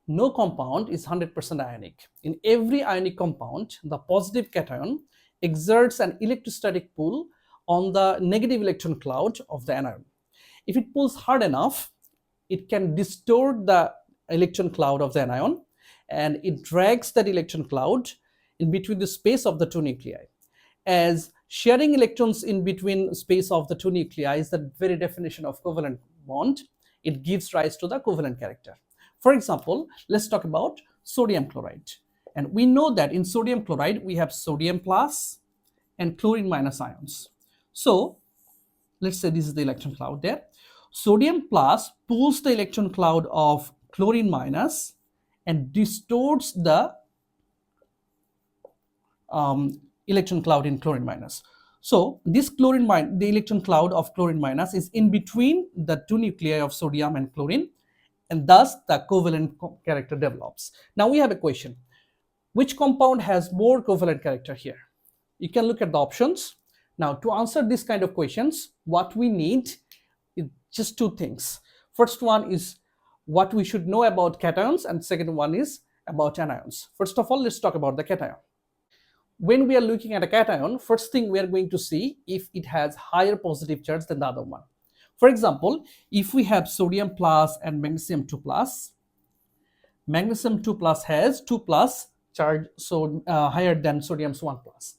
No compound is 100% ionic. In every ionic compound, the positive cation exerts an electrostatic pull on the negative electron cloud of the anion. If it pulls hard enough, it can distort the electron cloud of the anion, and it drags that electron cloud in between the space of the two nuclei. As sharing electrons in between space of the two nuclei is the very definition of covalent bond, it gives rise to the covalent character. For example, let's talk about sodium chloride. And we know that in sodium chloride, we have sodium plus and chlorine minus ions. So let's say this is the electron cloud there. Sodium plus pulls the electron cloud of chlorine minus and distorts the electron cloud in chlorine minus. So this the electron cloud of chlorine minus is in between the two nuclei of sodium and chlorine, and thus the covalent character develops. Now we have a question. Which compound has more covalent character here? You can look at the options. Now to answer this kind of questions, what we need is just two things. First one is what we should know about cations, and second one is about anions. First of all, let's talk about the cation. When we are looking at a cation, first thing we are going to see if it has higher positive charge than the other one. For example, if we have sodium plus and magnesium 2 plus, magnesium 2 plus has 2 plus charge, so higher than sodium's 1 plus.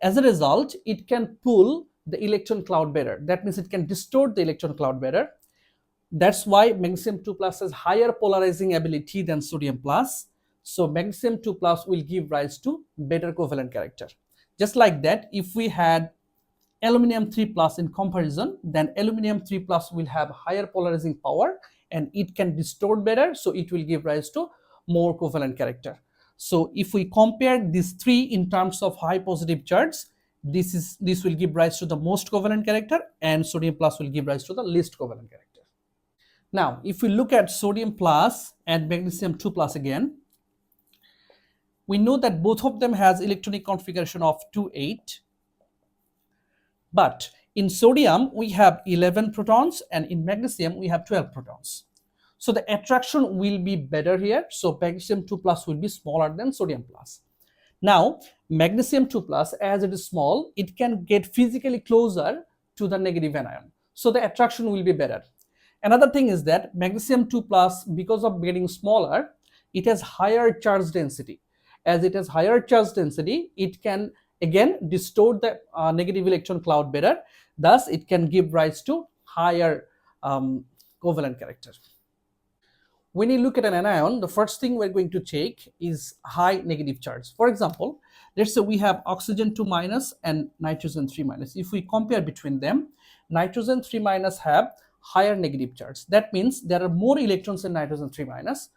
As a result, it can pull the electron cloud better. That means it can distort the electron cloud better. That's why magnesium 2 plus has higher polarizing ability than sodium plus. So magnesium 2 plus will give rise to better covalent character. Just like that, if we had aluminum 3 plus in comparison, then aluminum 3 plus will have higher polarizing power and it can distort better, so it will give rise to more covalent character. So if we compare these three in terms of high positive charge, this will give rise to the most covalent character, and sodium plus will give rise to the least covalent character. Now, if we look at sodium plus and magnesium 2 plus again, we know that both of them has electronic configuration of 2,8. But in sodium, we have 11 protons, and in magnesium, we have 12 protons. So the attraction will be better here. So magnesium 2 plus will be smaller than sodium plus. Now, magnesium 2 plus, as it is small, it can get physically closer to the negative anion. So the attraction will be better. Another thing is that magnesium 2 plus, because of getting smaller, it has higher charge density. As it has higher charge density, it can again distort the negative electron cloud better. Thus, it can give rise to higher covalent character. When you look at an anion, the first thing we're going to check is high negative charge. For example, let's say we have oxygen 2 minus and nitrogen 3 minus. If we compare between them, nitrogen 3 minus have higher negative charge. That means there are more electrons in nitrogen 3 minus.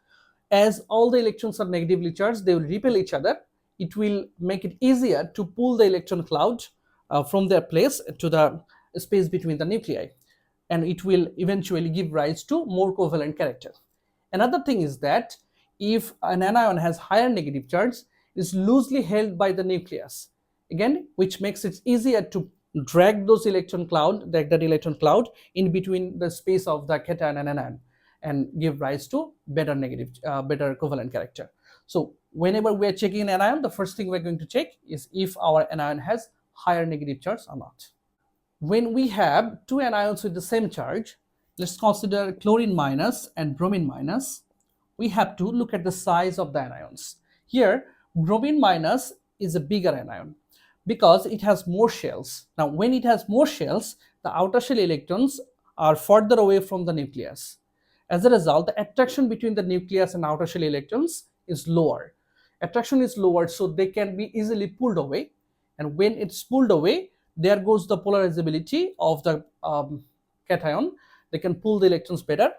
As all the electrons are negatively charged, they will repel each other. It will make it easier to pull the electron cloud from their place to the space between the nuclei, and it will eventually give rise to more covalent character. Another thing is that if an anion has higher negative charge, it is loosely held by the nucleus, again, which makes it easier to drag those electron cloud, that electron cloud in between the space of the cation and anion, and give rise to better better covalent character. So whenever we are checking an anion, the first thing we're going to check is if our anion has higher negative charge or not. When we have two anions with the same charge, let's consider chlorine minus and bromine minus, we have to look at the size of the anions. Here, bromine minus is a bigger anion because it has more shells. Now, when it has more shells, the outer shell electrons are further away from the nucleus. As a result, the attraction between the nucleus and outer shell electrons is lower. Attraction is lower, so they can be easily pulled away. And when it's pulled away, there goes the polarizability of the cation. They can pull the electrons better.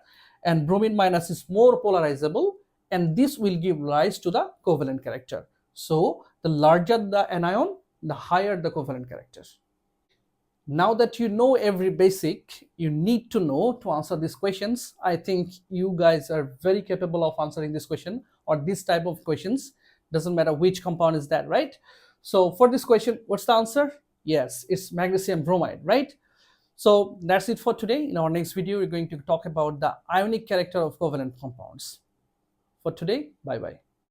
And bromine minus is more polarizable, and this will give rise to the covalent character. So the larger the anion, the higher the covalent character. Now that you know every basic you need to know to answer these questions, I think you guys are very capable of answering this question or this type of questions. Doesn't matter which compound is that, right? So for this question, what's the answer? Yes, it's magnesium bromide, right? So that's it for today. In our next video, we're going to talk about the ionic character of covalent compounds. for today. Bye bye.